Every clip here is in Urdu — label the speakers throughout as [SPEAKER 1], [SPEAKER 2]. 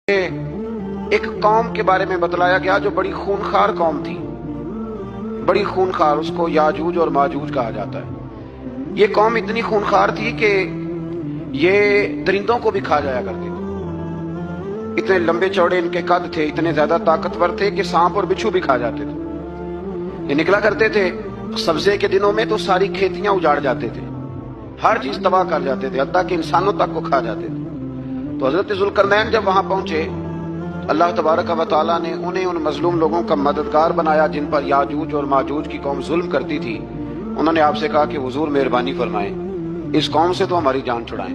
[SPEAKER 1] ایک قوم کے بارے میں بتلایا گیا جو بڑی خونخوار قوم تھی، بڑی خونخوار، اس کو یاجوج اور ماجوج کہا جاتا ہے۔ یہ قوم اتنی خونخوار تھی کہ یہ درندوں کو بھی کھا جایا کرتے تھے، اتنے لمبے چوڑے ان کے قد تھے، اتنے زیادہ طاقتور تھے کہ سانپ اور بچھو بھی کھا جاتے تھے۔ یہ نکلا کرتے تھے سبزے کے دنوں میں تو ساری کھیتیاں اجاڑ جاتے تھے، ہر چیز تباہ کر جاتے تھے، حتیٰ کہ انسانوں تک کو کھا جاتے تھے۔ تو حضرت ذوالقرنین جب وہاں پہنچے، اللہ تبارک و تعالیٰ نے انہیں ان مظلوم لوگوں کا مددگار بنایا جن پر یاجوج اور ماجوج کی قوم ظلم کرتی تھی۔ انہوں نے آپ سے کہا کہ حضور مہربانی فرمائیں، اس قوم سے تو ہماری جان چھڑائیں۔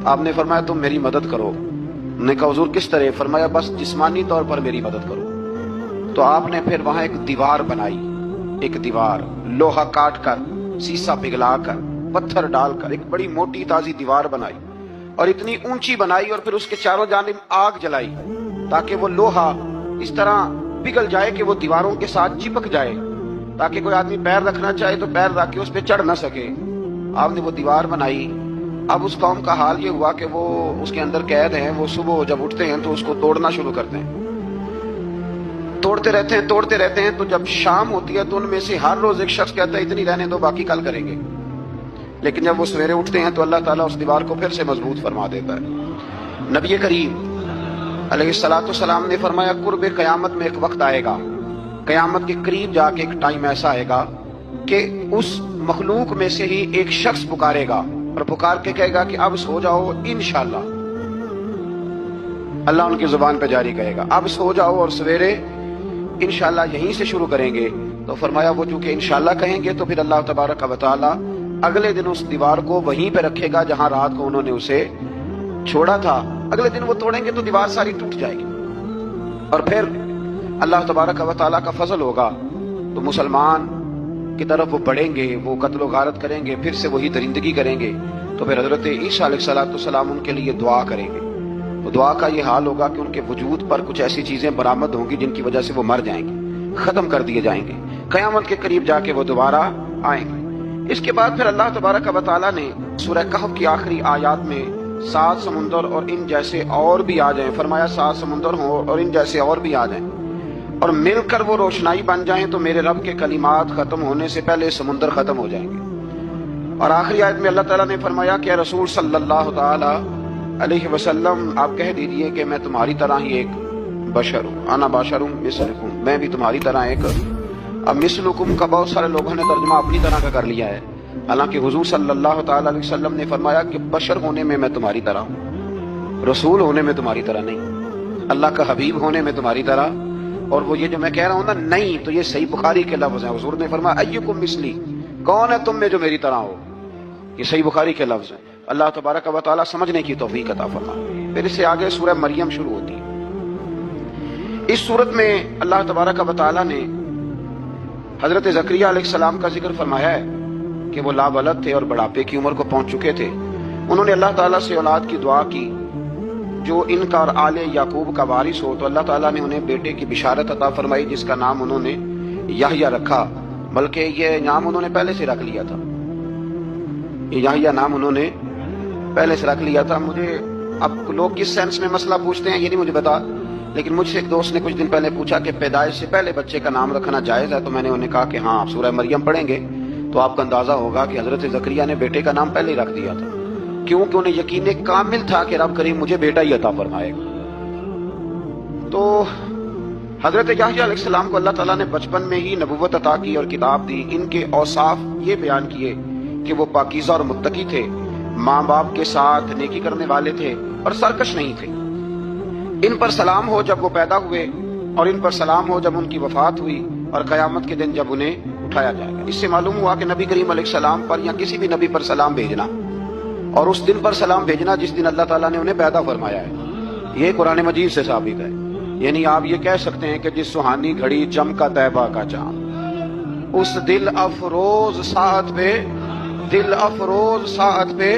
[SPEAKER 1] آپ نے فرمایا تم میری مدد کرو۔ انہوں نے کہا حضور کس طرح؟ فرمایا بس جسمانی طور پر میری مدد کرو۔ تو آپ نے پھر وہاں ایک دیوار بنائی، ایک دیوار، لوہا کاٹ کر، سیسا پگھلا کر، پتھر ڈال کر ایک بڑی موٹی تازی دیوار بنائی، اور اتنی اونچی بنائی، اور پھر اس کے چاروں جانب آگ جلائی تاکہ وہ لوہا اس طرح پگھل جائے کہ وہ دیواروں کے ساتھ چپک جائے، تاکہ کوئی آدمی پیر رکھنا چاہے تو پیر رکھ کے اس پہ چڑھ نہ سکے۔ آپ نے وہ دیوار بنائی۔ اب اس قوم کا حال یہ ہوا کہ وہ اس کے اندر قید ہیں، وہ صبح جب اٹھتے ہیں تو اس کو توڑنا شروع کرتے ہیں، توڑتے رہتے ہیں، تو جب شام ہوتی ہے تو ان میں سے ہر روز ایک شخص کہتا ہے اتنی رہنے دو، باقی کل کریں گے۔ لیکن جب وہ سویرے اٹھتے ہیں تو اللہ تعالیٰ اس دیوار کو پھر سے مضبوط فرما دیتا ہے۔ نبی کریم علیہ السلام نے فرمایا قرب قیامت میں ایک وقت آئے گا، قیامت کے قریب جا کے ایک ٹائم ایسا آئے گا کہ اس مخلوق میں سے ہی ایک شخص پکارے گا اور پکار کے کہے گا کہ اب سو جاؤ انشاءاللہ۔ اللہ ان کی زبان پہ جاری کہے گا اب سو جاؤ اور سویرے انشاءاللہ یہیں سے شروع کریں گے۔ تو فرمایا وہ چونکہ انشاءاللہ کہیں گے تو پھر اللہ تبارک و تعالی اگلے دن اس دیوار کو وہیں پہ رکھے گا جہاں رات کو انہوں نے اسے چھوڑا تھا۔ اگلے دن وہ توڑیں گے تو دیوار ساری ٹوٹ جائے گی، اور پھر اللہ تبارک و تعالیٰ کا فضل ہوگا تو مسلمان کی طرف وہ بڑھیں گے، وہ قتل و غارت کریں گے، پھر سے وہی درندگی کریں گے۔ تو پھر حضرت عیسیٰ علیہ السلام ان کے لیے دعا کریں گے۔ تو دعا کا یہ حال ہوگا کہ ان کے وجود پر کچھ ایسی چیزیں برآمد ہوں گی جن کی وجہ سے وہ مر جائیں گے، ختم کر دیے جائیں گے، قیامت کے قریب جا کے وہ دوبارہ آئیں گے۔ اس کے بعد پھر اللہ تبارک و تعالیٰ نے سورہ کہف کی آخری آیات میں 7 سمندر اور ان جیسے اور بھی آ جائیں، فرمایا 7 سمندر ہوں اور ان جیسے اور بھی آ جائیں اور مل کر وہ روشنائی بن جائیں تو میرے رب کے کلمات ختم ہونے سے پہلے سمندر ختم ہو جائیں گے۔ اور آخری آیت میں اللہ تعالیٰ نے فرمایا کہ رسول صلی اللہ تعالی علیہ وسلم آپ کہہ دیجئے کہ میں تمہاری طرح ہی ایک بشر ہوں، انا بشر مثلکم، میں بھی تمہاری طرح ایک۔ اب مثلکم کا بہت سارے لوگوں نے ترجمہ اپنی طرح کا کر لیا ہے، حالانکہ حضور صلی اللہ تعالی علیہ وسلم نے فرمایا کہ بشر ہونے میں تمہاری طرح ہوں، رسول ہونے میں تمہاری طرح نہیں، اللہ کا حبیب ہونے میں تمہاری طرح۔ اور وہ یہ جو میں کہہ رہا ہوں نا نہیں، تو یہ صحیح بخاری کے لفظ ہیں۔ حضور نے فرمایا ایکم مثلی، کون ہے تم میں جو میری طرح ہو، یہ صحیح بخاری کے لفظ ہیں۔ اللہ تبارک و تعالیٰ سمجھنے کی توفیق عطا فرمائے۔ پھر اس سے آگے سورہ مریم شروع ہوتی ہے۔ اس صورت میں اللہ تبارک و تعالیٰ نے حضرت زکریا علیہ السلام کا ذکر فرمایا ہے کہ وہ لاولد تھے اور بڑھاپے کی عمر کو پہنچ چکے تھے۔ انہوں نے اللہ تعالیٰ سے اولاد کی دعا کی جو ان کا اور آل یعقوب کا وارث ہو، تو اللہ تعالیٰ نے انہیں بیٹے کی بشارت عطا فرمائی جس کا نام انہوں نے یحییٰ رکھا، بلکہ یہ نام انہوں نے پہلے سے رکھ لیا تھا، یہ یحییٰ نام انہوں نے پہلے سے رکھ لیا تھا۔ مجھے اب لوگ کس سینس میں مسئلہ پوچھتے ہیں یہ نہیں مجھے بتا، لیکن مجھ سے ایک دوست نے کچھ دن پہلے پوچھا کہ پیدائش سے پہلے بچے کا نام رکھنا جائز ہے، تو میں نے انہیں کہا کہ ہاں آپ سورہ مریم پڑھیں گے تو آپ کا اندازہ ہوگا کہ حضرت زکریا نے بیٹے کا نام پہلے ہی رکھ دیا تھا، کیونکہ انہیں یقین کامل تھا کہ رب کریم مجھے بیٹا ہی عطا فرمائے گا۔ تو حضرت یحییٰ علیہ السلام کو اللہ تعالیٰ نے بچپن میں ہی نبوت عطا کی اور کتاب دی۔ ان کے اوصاف یہ بیان کیے کہ وہ پاکیزہ اور متقی تھے، ماں باپ کے ساتھ نیکی کرنے والے تھے اور سرکش نہیں تھے۔ ان پر سلام ہو جب وہ پیدا ہوئے، اور ان پر سلام ہو جب ان کی وفات ہوئی، اور قیامت کے دن جب انہیں اٹھایا جائے گا۔ اس سے معلوم ہوا کہ نبی کریم علیہ السلام پر یا کسی بھی نبی پر سلام بھیجنا، اور اس دن پر سلام بھیجنا جس دن اللہ تعالیٰ نے انہیں پیدا فرمایا ہے، یہ قرآن مجید سے ثابت ہے۔ یعنی آپ یہ کہہ سکتے ہیں کہ جس سہانی گھڑی چمکا طیبہ کا چاند، اس دل افروز ساعت پہ